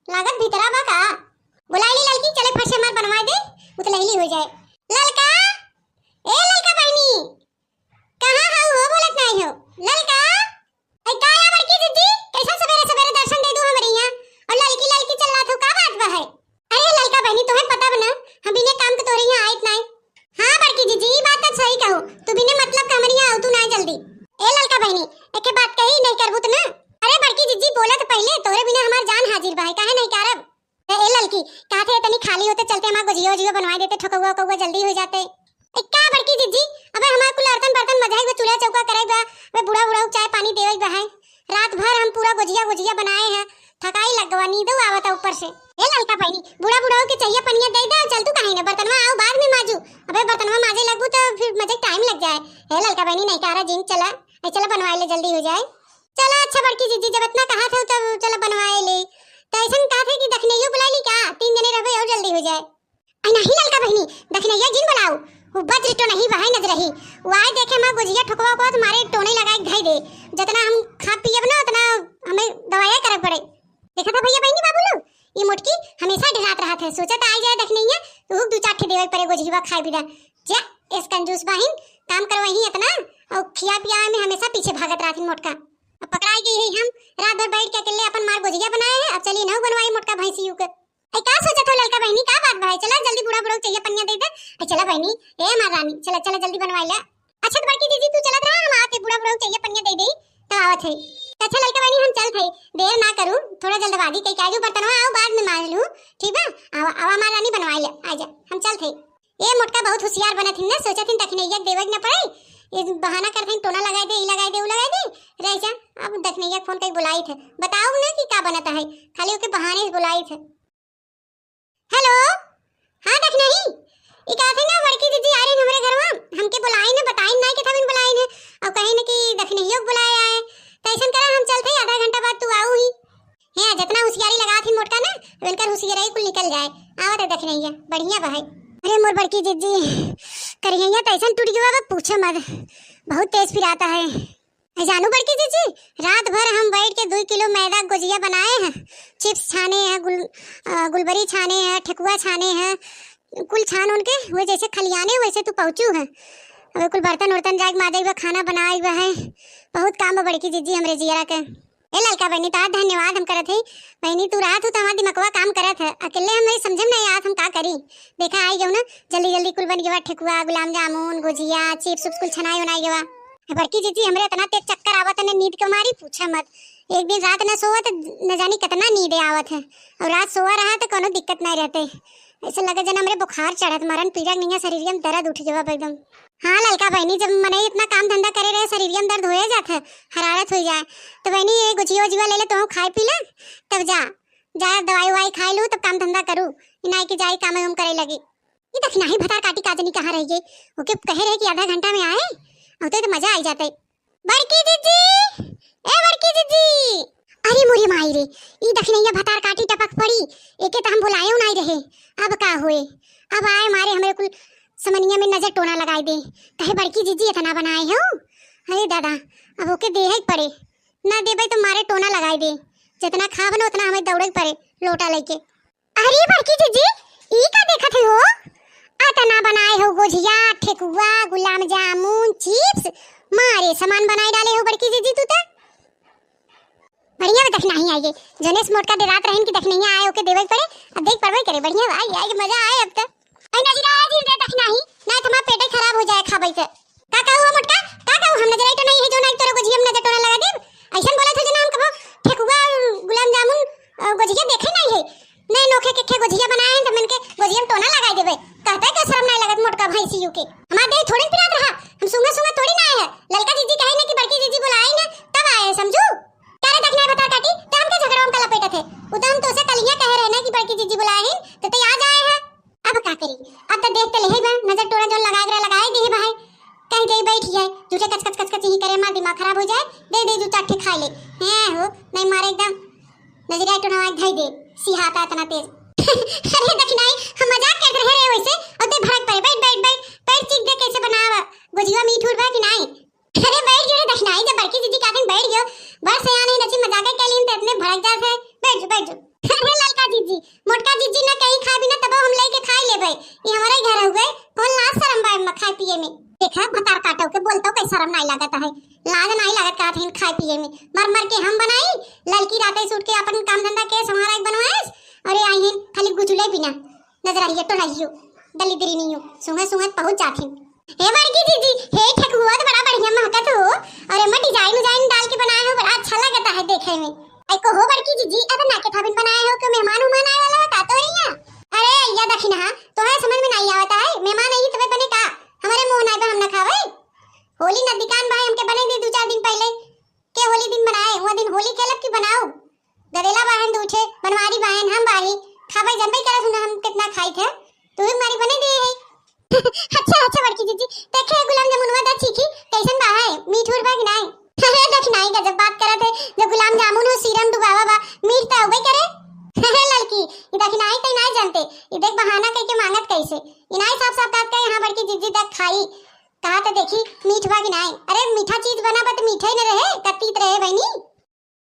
लागत भीतरा बा का बुलाई ली लड़की चले फट से मार बनवा दे उतलैली हो जाए। ललका ए ललका बहनी कहां हो बोलत नहीं हो। ललका ए का या बड़की दीदी कैसा सवेरे सवेरे दर्शन दे दू हमरे यहां और ललकी ललकी चल रहा था का बात बा है। अरे ललका बहनी तुम्हें पता बना हम बिना काम के तोरे यहां आइत नहीं। हां बड़की दीदी ई बात तो सही कहू तू बिना मतलब के हमरे यहां आउ तू ना जल्दी। ए ललका बहनी एके बात कही नहीं करबू त ना। अरे बड़की दीदी बोला तो पहले तोरे बिना हमार जान हाजिर बा है काहे नहीं करब। ए ललकी कहते है तनी खाली होते चलते हमार गुजिया जियो बनवा देते ठोकवा कौवा जल्दी हो जाते। ए का बड़की दीदी अबे हमार कुल बर्तन बर्तन मजाई चूल्हा चौका करे बा वे बुढ़ा बुढ़ा चाय पानी देवे बा है। रात भर हम पूरा गुजिया बनाए हैं थकाई लगवा नींद आवता ऊपर से। ए ललका बहनी बुढ़ा बुढ़ा के चाहिए पनिया दे दे चल तू काहे ना बर्तनवा आओ बाद में माजू। अबे बर्तनवा माजे लगबू तो फिर मजे टाइम लग जाए। ए ललका बहनी नहीं कह रहा जिन चला ए चला बनवा ले जल्दी हो जाए। चला अच्छा बड़की दीदी जब इतना कहा था तब चला बनवाए ले तो ऐसा कहा था कि दखनैया बुला ली क्या 3 जने रहे और जल्दी हो जाए। आई नहीं ललका बहनी दखनैया जिन बुलाओ वो बज्र तो नहीं वहां नजर रही वो आए देखे मैं गुजिया ठोकवा को तुम्हारे टोने लगाए घाई दे जितना हम खा पिए ना उतना हमें दवाइयां करब पड़े। देखा था भैया बहनी बाबू लोग ये मुटकी हमेशा डरात रहा था सोचा था आ जाए दखनैया तो दू चार ठे देवे पड़े गुजिया खाए बिना जा इस कंजूस बहन काम करवाही इतना और खिया पिया में हमेशा पीछे भागत रहा थी मोटका। अब पकड़ाई गई है हम रात भर बैठ के अकेले अपन मार गुजिया बनाए हैं अब चलिए ना बनवाई मोटका भैंसी यू के। ए का सोचा था ललका बहनी का बात भाई चला जल्दी बुढ़ा बुढ़ा चाहिए पनिया दे दे। ए चला बहनी ए मार रानी चला चला जल्दी बनवाई ले। अच्छा तो बड़की दीदी तू चलत रहा हम आके बुढ़ा बुढ़ा चाहिए पनिया दे दे तो आवत है। अच्छा ललका बहनी हम चल थे देर ना करूं थोड़ा जल्दबाजी कई काजू बर्तनवा आओ बाद में मार लूं ठीक बा आवा मार रानी बनवाई ले आजा हम चल थे। ए मोटका बहुत होशियार बना थी ना सोचा थी दखनैया देवे न पड़े ये बहाना करते टोना लगाए दे लगाए दे लगाए दे रह जा। अब दखनैया फोन कई बुलाई थे बताओ ना कि क्या बनता है खाली ओके बहाने से बुलाई थे। हेलो हां दखनई ई कहते ना बड़की दीदी आ रही हमरे घरवा हमके बुलाई ने बताई ना कि थबिन बुलाई ने और कहे ने कि दखनैया बुलाया है तो ऐसा करा हम चलते आधा घंटा बाद तू आऊ ही है जितना होशियारी लगा थी मोटका ना इनकर होशियारी कुल निकल जाए आवत है दखनैया बढ़िया बा है। अरे मोर बड़की दीदी करिया तो ऐसा टूट गया पूछो मत बहुत तेज फिराता है। जानू बड़की दीदी रात भर हम बैठ के 2 किलो मैदा गुजिया बनाए हैं चिप्स छाने हैं गुलबरी छाने हैं ठेकुआ छाने हैं कुल छान उनके वो जैसे खलियाने वैसे तू पहुंचू है अब कुल बर्तन उर्तन जाके माजे हुआ खाना बनाए हुआ है बहुत काम है बड़की दीदी हमरे जियरा के। ए ललका बहनी तार धन्यवाद हम करत है बहनी तू रात हो तो हमारा दिमागवा काम करत है अकेले हम नहीं समझम नहीं याद हम का करी देखा आई जाओ ना जल्दी जल्दी कुल बन गया ठेकुआ गुलाब जामुन गुजिया चिप्स कुल छनाई बनाई गया। बड़की दीदी हमरे इतना तेज चक्कर आवत है नींद के मारी पूछा मत एक दिन रात न सोवा तो न जानी कितना नींद आवत है और रात सोवा रहा तो कोनो दिक्कत नहीं रहते ऐसे लगे जन हमरे बुखार चढ़त मरन पीड़ा नहीं शरीर में दर्द उठ गया एकदम। हाँ ललका बहनी जब मने इतना काम धंधा करे रहे शरीर में दर्द हो जाता है हरारत हो जाए तो बहनी ये गुजिया वजिया ले ले तो खाए पी ले तब जा दवाई वाई खाई लू तब काम धंधा करूँ इनाई की जाई काम हम करे लगी। ये दखना ही भतार काटी काजनी कहाँ रह गई ओके कहे रहे कि आधा घंटा में आए और तो मजा आई जाता है। बड़की दीदी ए बड़की दीदी अरे मोरी माई रे ई दखनैया भतार काटी टपक पड़ी एके तो हम बुलाए नहीं रहे अब का हुए अब आए मारे हमरे कुल समनिया में नजर टोना लगाई दे कहे बड़की दीदी इतना बनाए हो अरे दादा अब ओके दे ही पड़े ना देबे तो मारे टोना लगाई दे जितना खाब न उतना हमें दौड़े पड़े लोटा लेके। अरे बड़की दीदी ई का देखत हो इतना बनाए हो गुजिया ठेकुआ गुलाब जामुन चिप्स मारे सामान बनाए डाले हो बड़की दीदी तू तो बढ़िया में दखना ही आएगी जनेश मोटका दे रात रहन की दखनैया आए ओके देवे पड़े अब देख पड़वे करे बढ़िया भाई आए मजा आए अब तक आई नजर आए दिन रे दखना ही ना तुम्हारा पेट खराब हो जाए खाबै से का कहू मोटका का कहू हम नजर आई तो नहीं है जो नहीं तोरे गुजिया में नजर टोना लगा दे ऐसा बोला था जना हम कबो ठेकुआ गुलाब जामुन गुजिया देखे नहीं है नहीं नोखे के गुजिया बनाए हैं तो मन के गुजिया में टोना लगा देबे कहता है कि शर्म नहीं लगत मोटका भैंसी यू के हमार देह थोड़ी पिरात रहा हम सुंगा सुंगा थोड़ी ना आए है ललका दीदी कहे ना कि बड़की दीदी बुलाई ना तब आए समझू तारे दखना बता काटी तो हम के झगड़ा में कला पेटा थे उदम तो से कलिया कह रहे ना कि बड़की दीदी बुलाए हैं तो आ जाए है अब का करी अब तो देखते ले बा नजर टोरा जो लगाए दे भाई कहीं दे बैठ जाए झूठे कच कच ही करे मार दिमाग खराब हो जाए दे दू चाटे खा ले हैं हो नहीं मारे एकदम नजरिया टोना धाई दे सिहाता इतना तेज अरे दखनाई हम मजाक कर रहे हैं वैसे और ते भड़क पड़े बैठ पैर चीख दे कैसे बनावा गुजिया मीठ उड़वा कि नहीं अरे बैठ जो दखनाई जब बड़की दीदी का दिन बैठ गयो बस यहाँ नहीं नची मजाक के लिए इतने भड़क जाते बैठ जो अरे ललका जीजी मोटका जीजी ना कहीं खा बिना तब हम लेके खा लेबै। ई हमारे घर हो गए कौन लाज शर्म बा में खाए पिए में। देखा भतार काटो के बोलतो कैसा शर्म नहीं लागत है। लाज नहीं लागत का थीन खाए पिए में। मर मर के हम बनाई ललकी राते सूट के अपन काम धंधा के समारा बनवाएस। अरे आई हैं खाली गुजुले बिना नजर आइए तो रहियो दलिद्री नहीं हो सुंगे सुंगे पहुंच जाती। हे बड़की जीजी हे ठकुआ तो बड़ा बढ़िया महकत हो और एमा डिजाइन डिजाइन डाल के बनाए हो बड़ा अच्छा लगता है देखे में। आई को हो बड़की जीजी अब ना के थाबिन बनाए हो कि मेहमान उमान आए वाला का तो यहाँ। अरे या दखिन हां तोहे समझ में नहीं आवता है मेहमान आई तबे बने का हमारे मुंह नहीं पे हम ना खावे। होली न दुकान भाई हमके बने दे 2-4 दिन पहले के होली दिन बनाए वो दिन होली खेलब की बनाओ गदेला बहन दूठे बनवारी बहन हम बाही खावे जनबे करे सुन हम कितना खाई थे तू ही मारी बने दे है। अच्छा अच्छा बड़की जीजी देखे गुलाब जामुन वादा चीखी कैसन बा है मीठ उर बा कि नहीं। अरे देख नहीं गजब बात करत है जो गुलाब जामुन हो सीरम डुबावा बा मीठ तो होबे करे। अरे लड़की ई देख नहीं तई नहीं जानते ई देख बहाना कह के मांगत कैसे ई नहीं साफ साफ बात कह यहां बड़की जीजी तक खाई कहा तो देखी मीठ बा कि नहीं। अरे मीठा चीज बना बा तो मीठा ही न रहे कतीत रहे बहनी।